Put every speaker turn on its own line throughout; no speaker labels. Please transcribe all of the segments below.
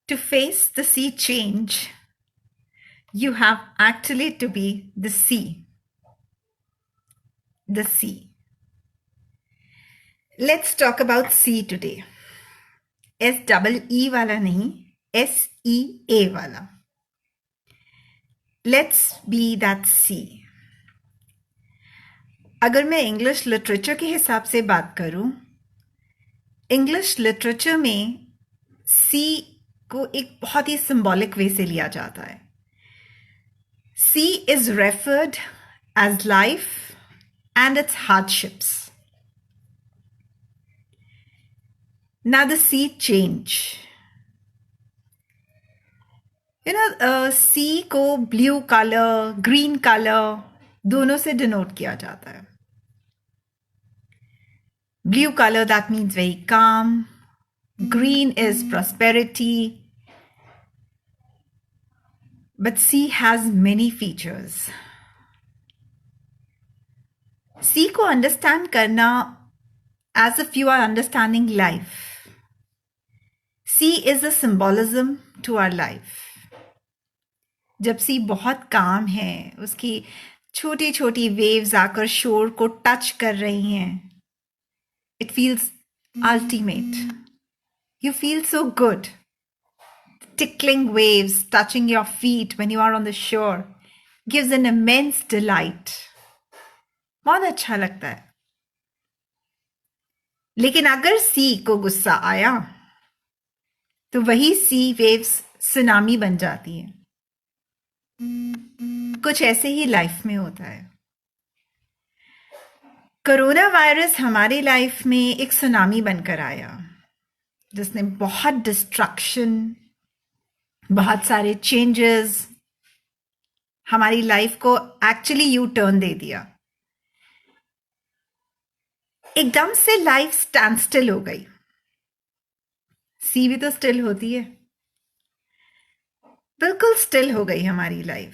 To face the sea change, you have actually to be the sea. The sea. Let's talk about sea today. SEE वाला नहीं, SEA वाला. Let's be that sea. अगर मैं English literature के हिसाब से बात करूं, इंग्लिश लिटरेचर में सी को एक बहुत ही सिंबॉलिक वे से लिया जाता है. Sea is referred as life and its hardships. Now the sea change. Sea को ब्लू कलर, ग्रीन कलर दोनों से डिनोट किया जाता है. Blue colour that means very calm. Green is prosperity. But sea has many features. Sea को understand करना as if you are understanding life. Sea is a symbolism to our life. जब सी बहुत काम है, उसकी छोटी छोटी वेव्स आकर शोर को टच कर रही हैं, it feels ultimate. You feel so good. Tickling waves touching your feet when you are on the shore gives an immense delight. बहुत अच्छा लगता है. लेकिन अगर सी को गुस्सा आया तो वही सी वेव्स सुनामी बन जाती है. कुछ ऐसे ही लाइफ में होता है. कोरोना वायरस हमारी लाइफ में एक सुनामी बनकर आया, जिसने बहुत डिस्ट्रक्शन, बहुत सारे चेंजेस हमारी लाइफ को एक्चुअली यू टर्न दे दिया. एकदम से लाइफ स्टैंड स्टिल हो गई. सी भी तो स्टिल होती है. बिल्कुल स्टिल हो गई हमारी लाइफ.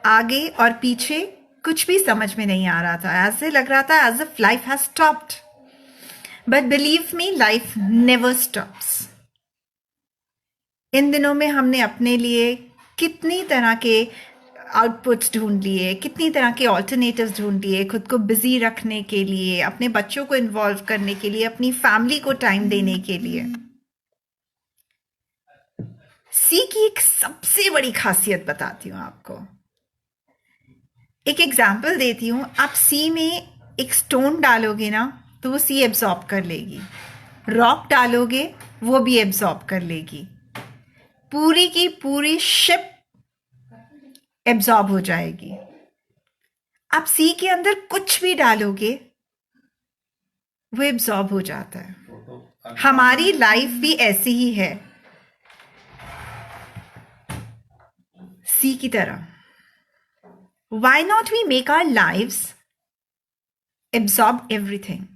आगे और पीछे कुछ भी समझ में नहीं आ रहा था. ऐसे लग रहा था as if life has stopped. But believe me, life never stops. इन दिनों में हमने अपने लिए कितनी तरह के आउटपुट्स ढूंढ लिए, कितनी तरह के ऑल्टरनेटिव्स ढूंढ लिए, खुद को बिजी रखने के लिए, अपने बच्चों को इन्वॉल्व करने के लिए, अपनी फैमिली को टाइम देने के लिए. सी की एक सबसे बड़ी खासियत बताती हूं आपको. एक एग्जाम्पल देती हूं. आप सी में एक स्टोन डालोगे ना तो वो सी एब्जॉर्ब कर लेगी. रॉक डालोगे वो भी एब्जॉर्ब कर लेगी. पूरी की पूरी शिप एब्जॉर्ब हो जाएगी. आप सी के अंदर कुछ भी डालोगे वो एब्जॉर्ब हो जाता है. हमारी लाइफ भी ऐसी ही है, सी की तरह. Why not we make our lives absorb everything?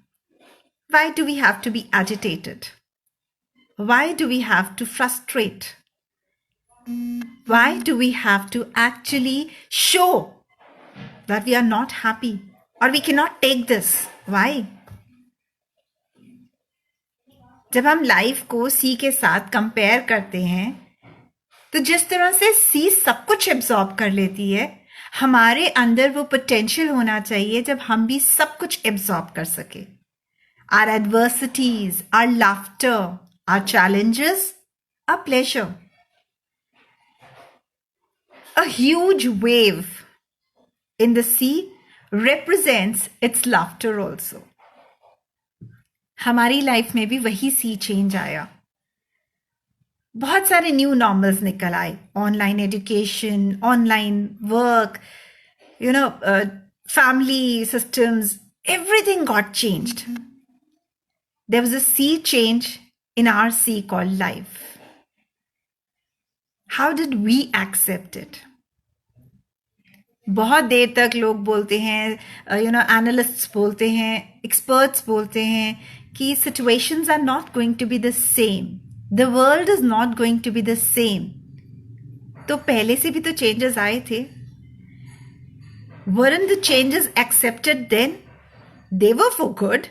Why do we have to be agitated? Why do we have to frustrate? Why do we have to actually show that we are not happy or we cannot take this? Why? जब हम life को सी के साथ compare करते हैं तो जिस तरह से सी सब कुछ एब्जॉर्ब कर लेती है, हमारे अंदर वो पोटेंशियल होना चाहिए जब हम भी सब कुछ एब्जॉर्ब कर सके. Our adversities, our laughter, our challenges, our pleasure. A huge wave in the sea represents its laughter also. हमारी लाइफ में भी वही सी चेंज आया. बहुत सारे न्यू नॉर्मल्स निकल आए. Online education, online work, family systems, everything got changed. There was a sea change in our so called life. How did we accept it? बहुत देर तक लोग बोलते हैं, एनालिस्ट्स बोलते हैं, एक्सपर्ट्स बोलते हैं कि situations are not going to be the same. The world is not going to be the same. तो पहले से भी तो changes आए थे. Weren't the changes accepted then? They were for good.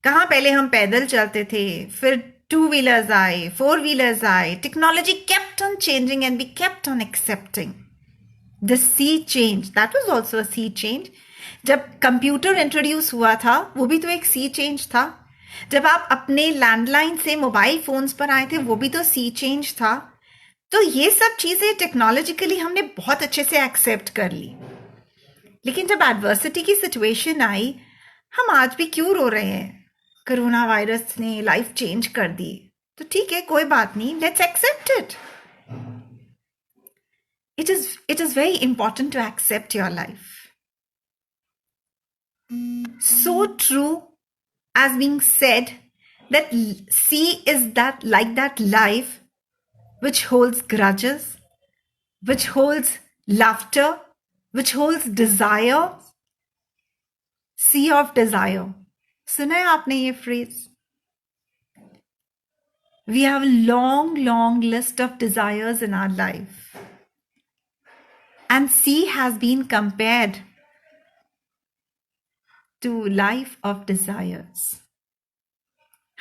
कहाँ पहले हम पैदल चलते थे, फिर two-wheelers आए, four-wheelers आए, technology kept on changing and we kept on accepting. The sea change, that was also a sea change. जब कंप्यूटर इंट्रोड्यूस हुआ था वो भी तो एक सी चेंज था. जब आप अपने लैंडलाइन से मोबाइल फोन्स पर आए थे वो भी तो सी चेंज था. तो ये सब चीजें टेक्नोलॉजिकली हमने बहुत अच्छे से एक्सेप्ट कर ली. लेकिन जब एडवर्सिटी की सिचुएशन आई, हम आज भी क्यों रो रहे हैं? कोरोना वायरस ने लाइफ चेंज कर दी, तो ठीक है, कोई बात नहीं, let's accept it. It is very important to accept your life. So true as being said that sea is that like that life which holds grudges, which holds laughter, which holds desire. Sea of desire. सुना है आपने ये phrase? We have a long list of desires in our life. And sea has been compared to life of desires.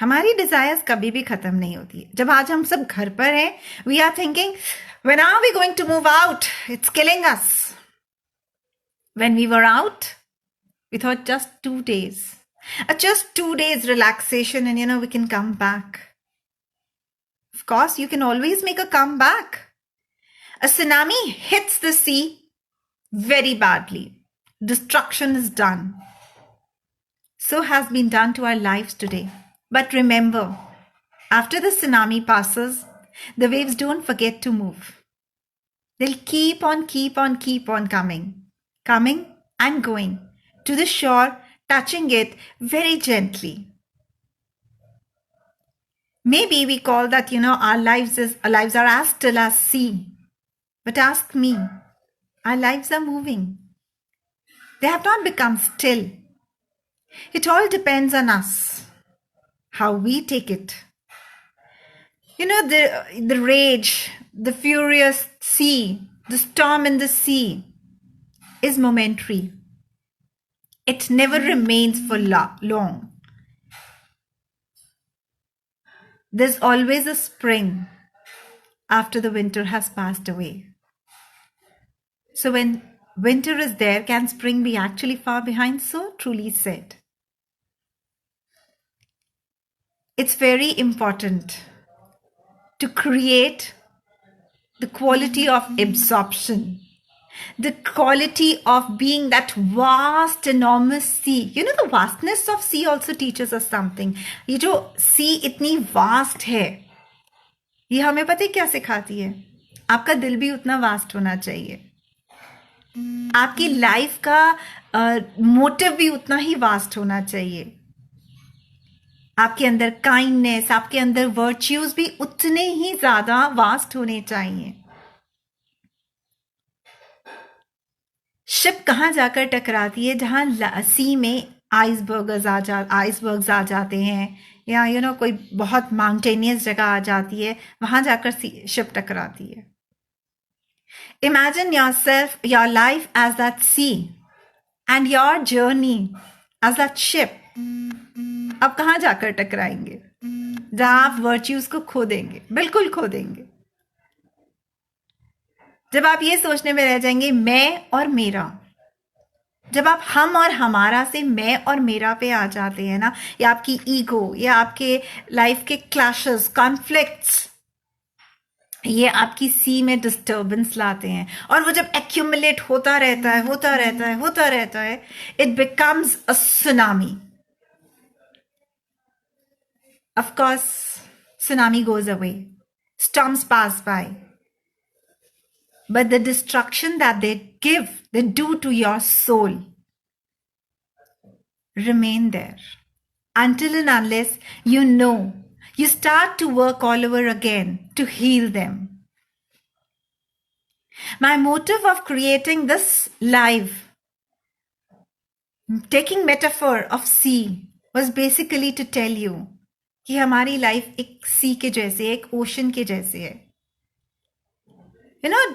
हमारी desires कभी भी खत्म नहीं होती. जब आज हम सब घर पर हैं, we are thinking, when are we going to move out? It's killing us. When we were out, we thought just 2 days. Just 2 days relaxation and we can come back. Of course, you can always make a comeback. A tsunami hits the sea very badly. Destruction is done. So has been done to our lives today. But remember, after the tsunami passes, the waves don't forget to move. They'll keep on coming and going to the shore, touching it very gently. Maybe we call that, our lives are as still as sea. But ask me, our lives are moving. They have not become still. It all depends on us, how we take it. The rage, the furious sea, the storm in the sea is momentary. It never remains for long. There's always a spring after the winter has passed away. So when winter is there, can spring be actually far behind? So truly said. It's very important to create the quality of absorption, the quality of being that vast, enormous sea. The vastness of sea also teaches us something. ये जो sea इतनी vast है, ये हमें पता है क्या सिखाती है? आपका दिल भी उतना vast होना चाहिए. आपकी लाइफ का मोटिव भी उतना ही वास्ट होना चाहिए. आपके अंदर काइंडनेस, आपके अंदर वर्च्यूज भी उतने ही ज्यादा वास्ट होने चाहिए. शिप कहाँ जाकर टकराती है? जहां सी में आइसबर्ग्स आ जाते हैं, या कोई बहुत माउंटेनियस जगह आ जाती है, वहां जाकर शिप टकराती है. Imagine yourself, your life as that sea and your journey as that ship. अब कहाँ जाकर टकराएंगे? जहां आप वर्च्यूज को खो देंगे, बिल्कुल खो देंगे. जब आप ये सोचने में रह जाएंगे मैं और मेरा, जब आप हम और हमारा से मैं और मेरा पे आ जाते हैं ना, या आपकी ईगो, या आपके लाइफ के क्लैशेस, कॉन्फ्लिक्ट्स, ये आपकी सी में डिस्टर्बेंस लाते हैं. और वो जब एक्यूमुलेट होता रहता है, it becomes a tsunami. Of course, tsunami goes away. Storms pass by. But the destruction that they do to your soul, remain there. Until and unless you start to work all over again to heal them. My motive of creating this live, taking metaphor of sea, was basically to tell you कि हमारी life एक सी के जैसे, एक ocean के जैसे है.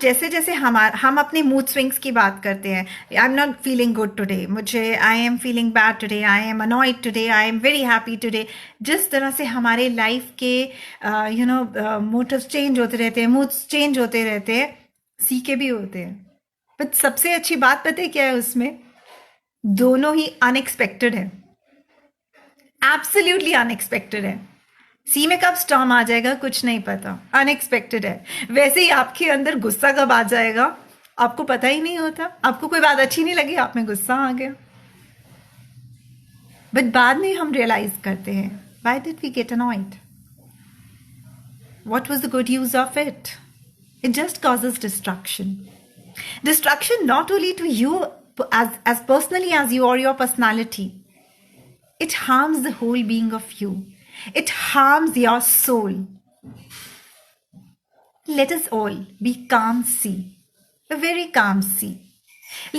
जैसे जैसे हम अपने मूड स्विंग्स की बात करते हैं, I am not feeling good today, मुझे I am feeling bad today, I am annoyed today, I am very happy today. जिस तरह से हमारे लाइफ के मोटिव्स चेंज होते रहते हैं, मूड्स चेंज होते रहते हैं, सी के भी होते हैं। बट सबसे अच्छी बात पता है क्या है उसमें? दोनों ही अनएक्सपेक्टेड है, एब्सोल्युटली अनएक्सपेक्टेड है। सी में कब स्टॉर्म आ जाएगा कुछ नहीं पता, अनएक्सपेक्टेड है। वैसे ही आपके अंदर गुस्सा कब आ जाएगा आपको पता ही नहीं होता। आपको कोई बात अच्छी नहीं लगी, आप में गुस्सा आ गया, बट बाद में हम रियलाइज करते हैं, why did we get annoyed, what was the good use of it? It just causes destruction. Destruction not only to you as personally as you or your personality. It harms the whole being of you. It harms your soul. Let us all be calm sea, a very calm sea.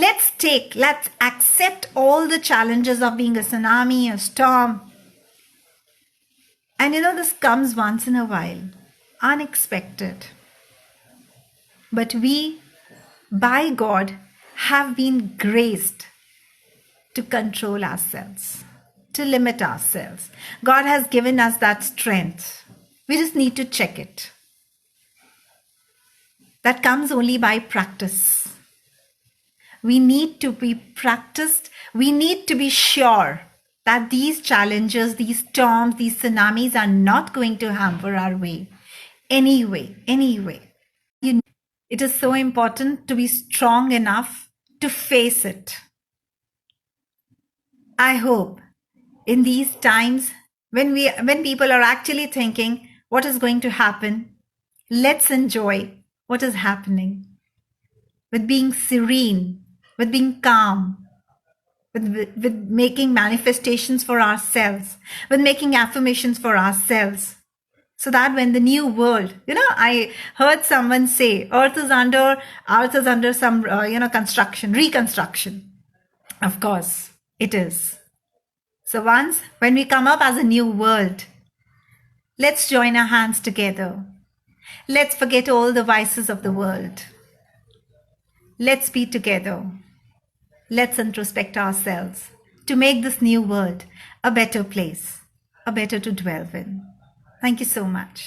Let's accept all the challenges of being a tsunami, a storm. And this comes once in a while, unexpected. But we, by God, have been graced to control ourselves, to limit ourselves. God has given us that strength. We just need to check it. That comes only by practice. We need to be practiced. We need to be sure that these challenges, these storms, these tsunamis are not going to hamper our way. Anyway. It is so important to be strong enough to face it. I hope in these times when people are actually thinking what is going to happen, let's enjoy what is happening with being serene, with being calm, with making manifestations for ourselves, with making affirmations for ourselves. So that when the new world, I heard someone say, earth is under some, reconstruction. Of course, it is. So when we come up as a new world, let's join our hands together. Let's forget all the vices of the world. Let's be together. Let's introspect ourselves to make this new world a better place, a better to dwell in. Thank you so much.